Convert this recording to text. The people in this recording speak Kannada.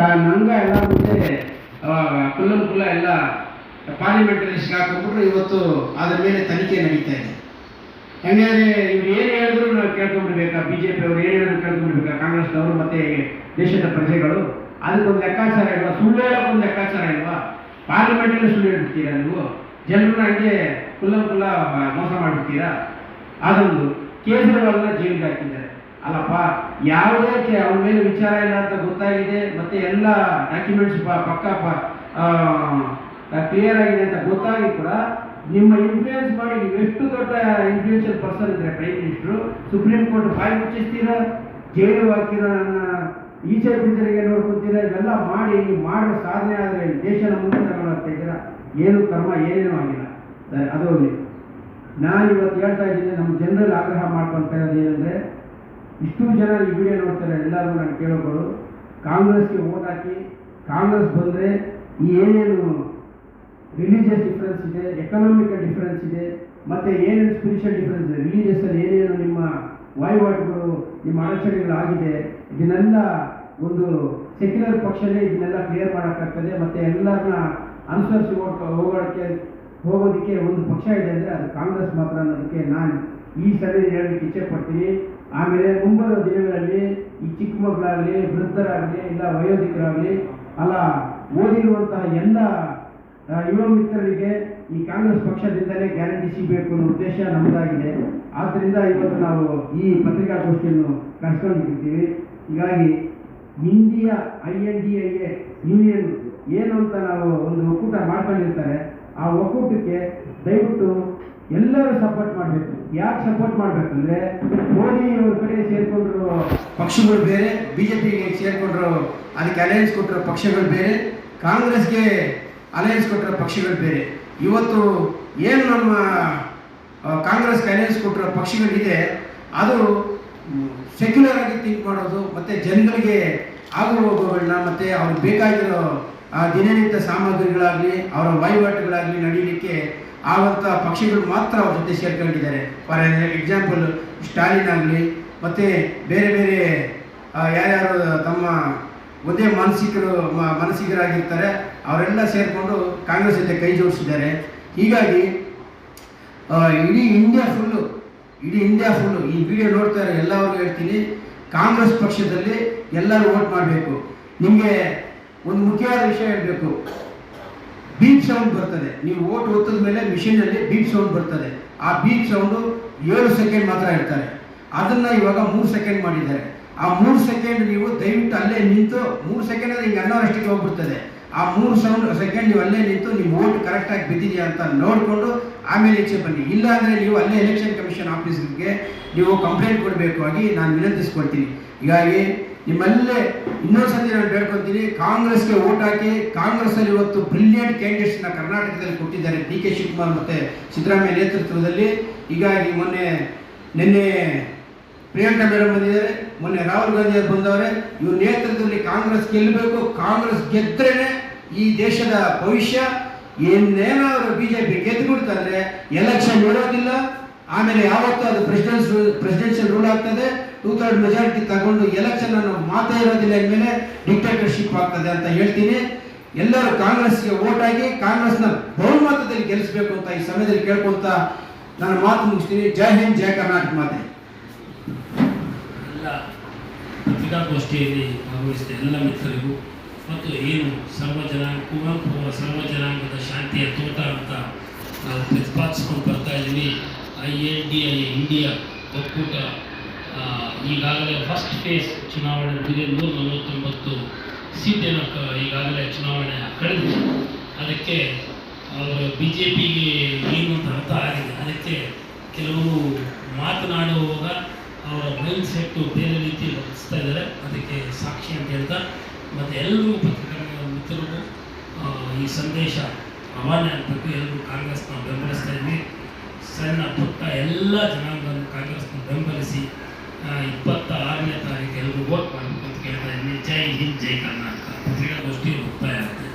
ನಂಗ ಎಲ್ಲ ಮುಂಚೆ ಕುಲ್ಲ ಎಲ್ಲ ಪಾರ್ಲಿಮೆಂಟಲ್ಲಿ ಹಾಕೊಂಡ್ಬಿಟ್ರು. ಇವತ್ತು ಅದರ ಮೇಲೆ ತನಿಖೆ ನಡೀತಾ ಇದೆ. ಹೆಂಗಂದ್ರೆ ಇವ್ರು ಏನು ಹೇಳಿದ್ರು ನಾವು ಕೇಳ್ಕೊಂಡ್ಬಿಡ್ಬೇಕಾ, BJP ಅವರು ಏನು ಹೇಳಿದ್ರು ಕೇಳ್ಕೊಂಡ್ಬಿಡ್ಬೇಕಾ, ಕಾಂಗ್ರೆಸ್ನವರು ಮತ್ತೆ ದೇಶದ ಪ್ರಜೆಗಳು? ಅದಕ್ಕೊಂದು ಲೆಕ್ಕಾಚಾರ ಇಲ್ವಾ? ಸುಳ್ಳು ಹೇಳೋಕ್ಕೊಂದು ಲೆಕ್ಕಾಚಾರ ಇಲ್ವಾ? ಪಾರ್ಲಿಮೆಂಟಲ್ಲಿ ಸುಳ್ಳು ಹೇಳ್ಬಿಡ್ತೀರಾ ನೀವು? ಜನರನ್ನ ಹಂಗೆ ಕುಲ್ಲ ಮೋಸ ಮಾಡಿಬಿಡ್ತೀರಾ? ಅದೊಂದು. ಕೇಜ್ರಿವಾಲ್ನ ಜೈಲಿಗೆ ಹಾಕಿದ್ದಾರೆ. ಅಲ್ಲಪ್ಪ, ಯಾವುದೇ ಅವನ ಮೇಲೆ ವಿಚಾರ ಇಲ್ಲ ಅಂತ ಗೊತ್ತಾಗಿದೆ, ಮತ್ತೆ ಎಲ್ಲ ಡಾಕ್ಯುಮೆಂಟ್ಸ್ ಪಕ್ಕ ಕ್ಲಿಯರ್ ಆಗಿದೆ ಅಂತ ಗೊತ್ತಾಗಿ ಕೂಡ ನಿಮ್ಮ ಇನ್ಫ್ಲೂಯೆನ್ಸ್ ಮಾಡಿ ನೀವು ಎಷ್ಟು ದೊಡ್ಡ ಇನ್ಫ್ಲೂಯೆನ್ಷಿಯಲ್ ಪರ್ಸನ್ ಇದ್ರೆ ಪ್ರೈಮ್ ಮಿನಿಸ್ಟ್ರು, ಸುಪ್ರೀಂ ಕೋರ್ಟ್ ಬಾಯಿ ಮುಚ್ಚಿಸ್ತೀರಾ, ಜೈಲು ಹಾಕಿರೋ ನನ್ನ ಈಚೆ ಬಿದ್ದರಿಗೆ ನೋಡ್ಕೊತೀರಾ. ಇವೆಲ್ಲ ಮಾಡಿ ನೀವು ಮಾಡೋ ಸಾಧನೆ ಆದರೆ ದೇಶನ ಮುಂದೆ ತಗೊಂಡು ಹೋಗ್ತಾ ಇದ್ದೀರಾ. ಏನು ಕರ್ಮ ಏನೇನೂ ಆಗಿಲ್ಲ. ಅದು ಹೋಗಲಿ. ನಾನು ಇವತ್ತು ಹೇಳ್ತಾ ಇದ್ದೀನಿ, ನಮ್ಮ ಜನರಲ್ಲಿ ಆಗ್ರಹ ಮಾಡ್ಕೊಳ್ತಾ ಇರೋದು ಏನಂದರೆ, ಇಷ್ಟು ಜನ ಈ ವಿಡಿಯೋ ನೋಡ್ತಾರೆ, ಎಲ್ಲರೂ ನಾನು ಕೇಳೋಗಳು, ಕಾಂಗ್ರೆಸ್ಗೆ ವೋಟ್ ಹಾಕಿ ಕಾಂಗ್ರೆಸ್ ಬಂದರೆ ಈ ಏನೇನು ರಿಲಿಜಿಯಸ್ ಡಿಫ್ರೆನ್ಸ್ ಇದೆ, ಎಕನಾಮಿಕಲ್ ಡಿಫ್ರೆನ್ಸ್ ಇದೆ, ಮತ್ತು ಏನೇನು ಸ್ಪಿರಿಚುವಲ್ ಡಿಫ್ರೆನ್ಸ್ ಇದೆ, ರಿಲಿಜಿಯಸ್ಸಲ್ಲಿ ಏನೇನು ನಿಮ್ಮ ವಹಿವಾಟುಗಳು, ನಿಮ್ಮ ಅಡಚಣೆಗಳಾಗಿದೆ, ಇದನ್ನೆಲ್ಲ ಒಂದು ಸೆಕ್ಯುಲರ್ ಪಕ್ಷನೇ ಇದನ್ನೆಲ್ಲ ಕ್ಲಿಯರ್ ಮಾಡೋಕ್ಕಾಗ್ತದೆ. ಮತ್ತು ಎಲ್ಲರನ್ನ ಅನುಸರಿಸಿ ಹೋಗೋದಕ್ಕೆ ಒಂದು ಪಕ್ಷ ಇದೆ ಅಂದರೆ ಅದು ಕಾಂಗ್ರೆಸ್ ಮಾತ್ರ ಅನ್ನೋದಕ್ಕೆ ನಾನು ಈ ಸಭೆಯಲ್ಲಿ ಹೇಳಲಿಕ್ಕೆ ಇಚ್ಛೆ ಪಡ್ತೀನಿ. ಆಮೇಲೆ ಮುಂಬರುವ ದಿನಗಳಲ್ಲಿ ಈ ಚಿಕ್ಕ ಮಕ್ಕಳಾಗಲಿ, ವೃದ್ಧರಾಗಲಿ, ಇಲ್ಲ ವಯೋಧಿಕರಾಗಲಿ, ಅಲ್ಲ ಓದಿರುವಂತಹ ಎಲ್ಲ ಯುವ ಮಿತ್ರರಿಗೆ ಈ ಕಾಂಗ್ರೆಸ್ ಪಕ್ಷದಿಂದಲೇ ಗ್ಯಾರಂಟಿ ಸಿಗಬೇಕು ಅನ್ನೋ ಉದ್ದೇಶ ನಮ್ಮದಾಗಿದೆ. ಆದ್ದರಿಂದ ಇವತ್ತು ನಾವು ಈ ಪತ್ರಿಕಾಗೋಷ್ಠಿಯನ್ನು ಕರೆಸ್ಕೊಂಡಿರ್ತೀವಿ. ಹೀಗಾಗಿ ಇಂಡಿಯಾ INDIA ಯೂನಿಯನ್ ಏನು ಅಂತ ನಾವು ಒಂದು ಒಕ್ಕೂಟ ಮಾಡ್ಕೊಂಡಿರ್ತಾರೆ. ಆ ಒಕ್ಕೂಟಕ್ಕೆ ದಯವಿಟ್ಟು ಎಲ್ಲರೂ ಸಪೋರ್ಟ್ ಮಾಡಬೇಕು. ಯಾಕೆ ಸಪೋರ್ಟ್ ಮಾಡಬೇಕಂದ್ರೆ, ಮೋದಿ ಅವ್ರ ಕಡೆ ಸೇರ್ಕೊಂಡಿರೋ ಪಕ್ಷಗಳು ಬೇರೆ, BJPಗೆ ಸೇರ್ಕೊಂಡಿರೋ ಅದಕ್ಕೆ ಅಲಯನ್ಸ್ ಕೊಟ್ಟಿರೋ ಪಕ್ಷಗಳು ಬೇರೆ, ಕಾಂಗ್ರೆಸ್ಗೆ ಅಲಯನ್ಸ್ ಕೊಟ್ಟಿರೋ ಪಕ್ಷಗಳು ಬೇರೆ. ಇವತ್ತು ಏನು ನಮ್ಮ ಕಾಂಗ್ರೆಸ್ಗೆ ಅಲಯನ್ಸ್ ಕೊಟ್ಟಿರೋ ಪಕ್ಷಗಳಿದೆ, ಅದು ಸೆಕ್ಯುಲರ್ ಆಗಿ ಥಿಂಕ್ ಮಾಡೋದು, ಮತ್ತು ಜನಗಳಿಗೆ ಆಗು ಹೋಗುಗಳನ್ನ, ಮತ್ತು ಅವ್ರಿಗೆ ಬೇಕಾಗಿರೋ ದಿನನಿತ್ಯ ಸಾಮಗ್ರಿಗಳಾಗಲಿ, ಅವರ ವಹಿವಾಟುಗಳಾಗಲಿ ನಡೀಲಿಕ್ಕೆ ಆವಂಥ ಪಕ್ಷಗಳು ಮಾತ್ರ ಅವ್ರ ಜೊತೆ ಸೇರ್ಕೊಂಡಿದ್ದಾರೆ. ಫಾರ್ ಎಕ್ಸಾಂಪಲ್ ಸ್ಟಾಲಿನ್ ಆಗಲಿ, ಮತ್ತು ಬೇರೆ ಬೇರೆ ಯಾರ್ಯಾರು ತಮ್ಮ ಒಂದೇ ಮಾನಸಿಕರಾಗಿರ್ತಾರೆ ಅವರೆಲ್ಲ ಸೇರಿಕೊಂಡು ಕಾಂಗ್ರೆಸ್ ಜೊತೆ ಕೈ ಜೋಡಿಸಿದ್ದಾರೆ. ಹೀಗಾಗಿ ಇಡೀ ಇಂಡಿಯಾ ಫುಲ್ಲು ಈ ವಿಡಿಯೋ ನೋಡ್ತಾರೆ ಎಲ್ಲರಿಗೂ ಹೇಳ್ತೀನಿ, ಕಾಂಗ್ರೆಸ್ ಪಕ್ಷದಲ್ಲಿ ಎಲ್ಲರೂ ವೋಟ್ ಮಾಡಬೇಕು. ನಿಮಗೆ ಒಂದು ಮುಖ್ಯವಾದ ವಿಷಯ ಹೇಳಬೇಕು, ಬೀಪ್ ಸೌಂಡ್ ಬರ್ತದೆ. ನೀವು ವೋಟ್ ಒತ್ತಿದ ಮೇಲೆ ಮಿಷಿನಲ್ಲಿ ಬೀಪ್ ಸೌಂಡ್ ಬರ್ತದೆ. ಆ ಬೀಪ್ ಸೌಂಡು 7 ಸೆಕೆಂಡ್ ಮಾತ್ರ ಇರ್ತಾರೆ. ಅದನ್ನು ಇವಾಗ 3 ಸೆಕೆಂಡ್ ಮಾಡಿದ್ದಾರೆ. ಆ 3 ಸೆಕೆಂಡ್ ನೀವು ದಯವಿಟ್ಟು ಅಲ್ಲೇ ನಿಂತು, 3 ಸೆಕೆಂಡ್ ಅಂದರೆ ಹಿಂಗೆ ಅನ್ನೋರಷ್ಟಿಗೆ ಹೋಗ್ಬಿಡ್ತದೆ. ಆ 3 ಸೆಕೆಂಡ್ ನೀವು ಅಲ್ಲೇ ನಿಂತು ನಿಮ್ಮ ವೋಟ್ ಕರೆಕ್ಟಾಗಿ ಬಿದ್ದಿದೆಯಾ ಅಂತ ನೋಡಿಕೊಂಡು ಆಮೇಲೆ ಈಚೆ ಬನ್ನಿ. ಇಲ್ಲ ಅಂದರೆ ನೀವು ಅಲ್ಲೇ ಎಲೆಕ್ಷನ್ ಕಮಿಷನ್ ಆಫೀಸ್ಗೆ ನೀವು ಕಂಪ್ಲೇಂಟ್ ಕೊಡಬೇಕು ಆಗಿ ನಾನು ವಿನಂತಿಸ್ಕೊಳ್ತೀನಿ. ಹೀಗಾಗಿ ನಿಮ್ಮಲ್ಲೇ ಇನ್ನೊಂದ್ಸತಿ ನಾನು ಬೇಡ್ಕೊತೀನಿ, ಕಾಂಗ್ರೆಸ್ಗೆ ವೋಟ್ ಹಾಕಿ. ಕಾಂಗ್ರೆಸ್ಸಲ್ಲಿ ಇವತ್ತು ಬ್ರಿಲಿಯಂಟ್ ಕ್ಯಾಂಡಿಡೇಟ್ಸ್ನ ಕರ್ನಾಟಕದಲ್ಲಿ ಕೊಟ್ಟಿದ್ದಾರೆ, DK ಶಿವಕುಮಾರ್ ಮತ್ತು ಸಿದ್ದರಾಮಯ್ಯ ನೇತೃತ್ವದಲ್ಲಿ. ಹೀಗಾಗಿ ನಿನ್ನೆ ಪ್ರಿಯಾಂಕಾ ಮೇಡಮ್ ಬಂದಿದ್ದಾರೆ, ಮೊನ್ನೆ ರಾಹುಲ್ ಗಾಂಧಿ ಅವರು ಬಂದವರೆ. ಇವ್ರ ನೇತೃತ್ವದಲ್ಲಿ ಕಾಂಗ್ರೆಸ್ ಗೆಲ್ಲಬೇಕು. ಕಾಂಗ್ರೆಸ್ ಗೆದ್ರೇನೆ ಈ ದೇಶದ ಭವಿಷ್ಯ. ಏನೇನಾದ್ರು BJP ಗೆದ್ದುಬಿಡ್ತಂದ್ರೆ ಎಲೆಕ್ಷನ್ ಇರೋದಿಲ್ಲ. ಆಮೇಲೆ ಯಾವತ್ತೂ ಅದು ಪ್ರೆಸಿಡೆನ್ಷಿಯಲ್ ರೂಲ್ ಆಗ್ತದೆ. 2/3 ಮೆಜಾರಿಟಿ ತಗೊಂಡು ಎಲೆಕ್ಷನ್ ಅನ್ನೋ ಮಾತೇ ಇರೋದಿಲ್ಲ. ಇನ್ಮೇಲೆ ಡಿಕ್ಟೇಟರ್ಶಿಪ್ ಆಗ್ತದೆ ಅಂತ ಹೇಳ್ತೀನಿ. ಎಲ್ಲರೂ ಕಾಂಗ್ರೆಸ್ಗೆ ವೋಟ್ ಆಗಿ ಕಾಂಗ್ರೆಸ್ನ ಬಹುಮತದಲ್ಲಿ ಗೆಲ್ಲಿಸಬೇಕು ಅಂತ ಈ ಸಮಯದಲ್ಲಿ ಕೇಳ್ಕೊಂತ ನಾನು ಮಾತು ಮುಗಿಸ್ತೀನಿ. ಜೈ ಹಿಂದ್, ಜೈ ಕರ್ನಾಟಕ ಮಾತೆ. ಎಲ್ಲ ಪತ್ರಿಕಾಗೋಷ್ಠಿಯಲ್ಲಿ ಭಾಗವಹಿಸಿದ ಎಲ್ಲ ಮಿತ್ರರಿಗೂ ಮತ್ತು ಏನು ಕುವೆಂಪು ಅವರ ಸರ್ವಜನಾಂಗದ ಶಾಂತಿಯ ತೋಟ ಅಂತ ನಾವು ಪ್ರತಿಪಾದಿಸ್ಕೊಂಡು ಬರ್ತಾ ಇದ್ದೀವಿ. INDIA ಇಂಡಿಯಾ ಒಕ್ಕೂಟ ಈಗಾಗಲೇ ಫಸ್ಟ್ ಫೇಸ್ ಚುನಾವಣೆ 149 ಸೀಟೇನು ಈಗಾಗಲೇ ಚುನಾವಣೆ ಕಳೆದಿದೆ. ಅದಕ್ಕೆ ಅವರು BJPಗೆ ಏನು ಅಂತ ಅರ್ಥ ಆಗಿದೆ. ಅದಕ್ಕೆ ಕೆಲವರು ಮಾತನಾಡುವಾಗ ಅವರ ಮೈಂಡ್ ಸೆಟ್ಟು ಬೇರೆ ರೀತಿ ವರ್ತಿಸ್ತಾ ಇದ್ದಾರೆ. ಅದಕ್ಕೆ ಸಾಕ್ಷಿ ಅಂತ ಹೇಳ್ತಾ, ಮತ್ತು ಎಲ್ಲರೂ ಪತ್ರಿಕಾ ಮಿತ್ರರು ಈ ಸಂದೇಶ ರವಾನೆ ಆಗಬೇಕು. ಎಲ್ಲರೂ ಕಾಂಗ್ರೆಸ್ನ ಬೆಂಬಲಿಸ್ತಾ ಇದ್ವಿ. ಸಣ್ಣ ಪುಟ್ಟ ಎಲ್ಲ ಜನಾಂಗವನ್ನು ಕಾಂಗ್ರೆಸ್ನ ಬೆಂಬಲಿಸಿ 26ನೇ ತಾರೀಕು ಎಲ್ಲರೂ ವೋಟ್ ಮಾಡಬೇಕು ಅಂತ ಕೇಳ್ತಾ ಇದ್ದೀನಿ. ಜೈ ಹಿಂದ್, ಜೈ ಕರ್ನಾಟಕ. ಪತ್ರಿಕಾಗೋಷ್ಠಿ ಮುಕ್ತಾಯ ಆಗ್ತದೆ.